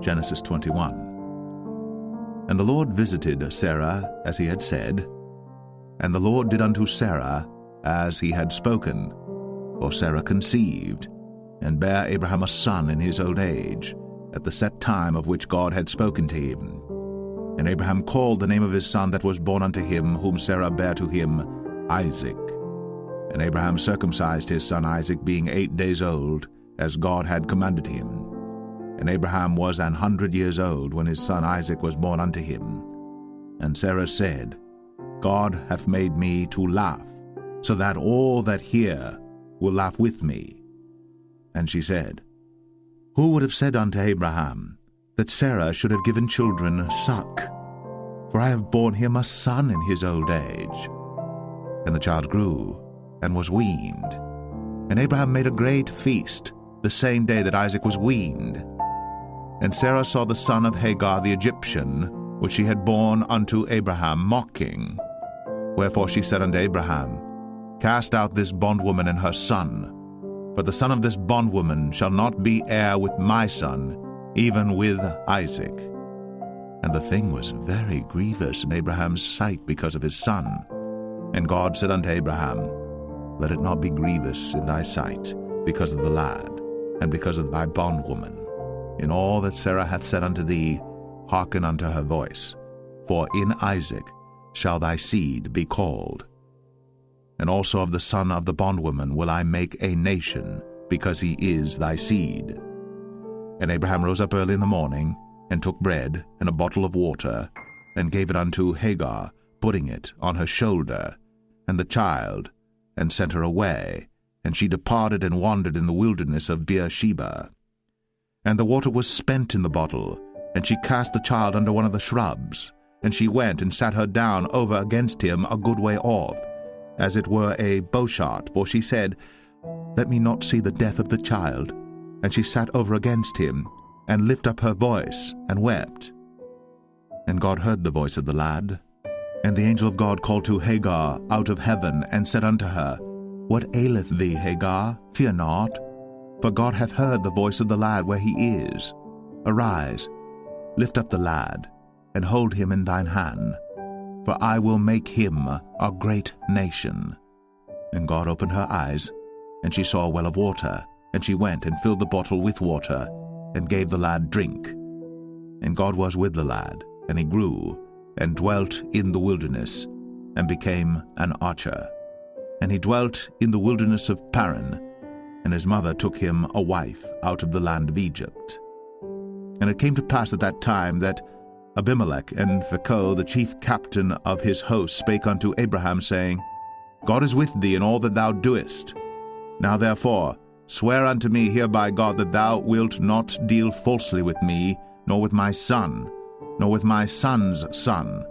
Genesis 21. And the Lord visited Sarah as he had said, and the Lord did unto Sarah as he had spoken. For Sarah conceived, and bare Abraham a son in his old age, at the set time of which God had spoken to him. And Abraham called the name of his son that was born unto him, whom Sarah bare to him, Isaac. And Abraham circumcised his son Isaac, being 8 days old, as God had commanded him. And Abraham was 100 years old when his son Isaac was born unto him. And Sarah said, God hath made me to laugh, so that all that hear will laugh with me. And she said, Who would have said unto Abraham, that Sarah should have given children suck? For I have borne him a son in his old age. And the child grew, and was weaned. And Abraham made a great feast, the same day that Isaac was weaned. And Sarah saw the son of Hagar the Egyptian, which she had borne unto Abraham, mocking. Wherefore she said unto Abraham, Cast out this bondwoman and her son, for the son of this bondwoman shall not be heir with my son, even with Isaac. And the thing was very grievous in Abraham's sight because of his son. And God said unto Abraham, Let it not be grievous in thy sight because of the lad, and because of thy bondwoman. In all that Sarah hath said unto thee, hearken unto her voice. For in Isaac shall thy seed be called. And also of the son of the bondwoman will I make a nation, because he is thy seed. And Abraham rose up early in the morning, and took bread and a bottle of water, and gave it unto Hagar, putting it on her shoulder, and the child, and sent her away, and she departed and wandered in the wilderness of Beersheba. And the water was spent in the bottle, and she cast the child under one of the shrubs, and she went and sat her down over against him a good way off, as it were a bowshot, for she said, Let me not see the death of the child. And she sat over against him, and lifted up her voice, and wept. And God heard the voice of the lad. And the angel of God called to Hagar out of heaven, and said unto her, What aileth thee, Hagar? Fear not, for God hath heard the voice of the lad where he is. Arise, lift up the lad, and hold him in thine hand, for I will make him a great nation. And God opened her eyes, and she saw a well of water, and she went and filled the bottle with water, and gave the lad drink. And God was with the lad, and he grew, and dwelt in the wilderness, and became an archer. And he dwelt in the wilderness of Paran, and his mother took him a wife out of the land of Egypt. And it came to pass at that time that Abimelech and Phicol, the chief captain of his host, spake unto Abraham, saying, God is with thee in all that thou doest. Now therefore swear unto me here by God that thou wilt not deal falsely with me, nor with my son, nor with my son's son,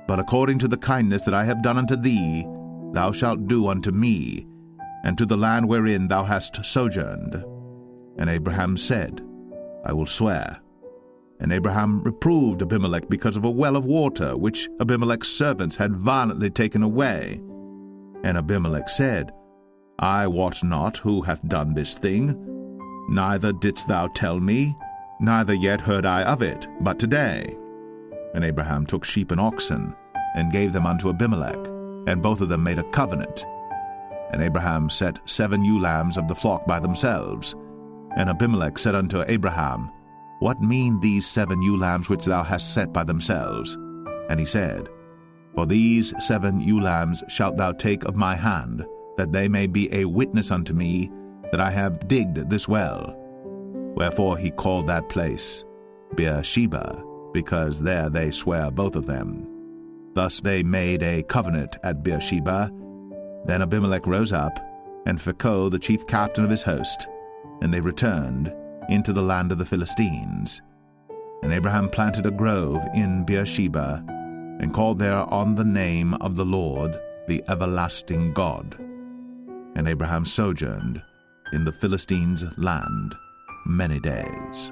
but according to the kindness that I have done unto thee, thou shalt do unto me, and to the land wherein thou hast sojourned. And Abraham said, I will swear. And Abraham reproved Abimelech because of a well of water, which Abimelech's servants had violently taken away. And Abimelech said, I wot not who hath done this thing, neither didst thou tell me, neither yet heard I of it, but today. And Abraham took sheep and oxen, and gave them unto Abimelech, and both of them made a covenant. And Abraham set 7 ewe lambs of the flock by themselves. And Abimelech said unto Abraham, What mean these 7 ewe lambs which thou hast set by themselves? And he said, For these 7 ewe lambs shalt thou take of my hand, that they may be a witness unto me that I have digged this well. Wherefore he called that place Beersheba, because there they sware both of them. Thus they made a covenant at Beersheba. Then Abimelech rose up, and Phicol the chief captain of his host, and they returned into the land of the Philistines. And Abraham planted a grove in Beersheba, and called there on the name of the Lord, the everlasting God. And Abraham sojourned in the Philistines' land many days.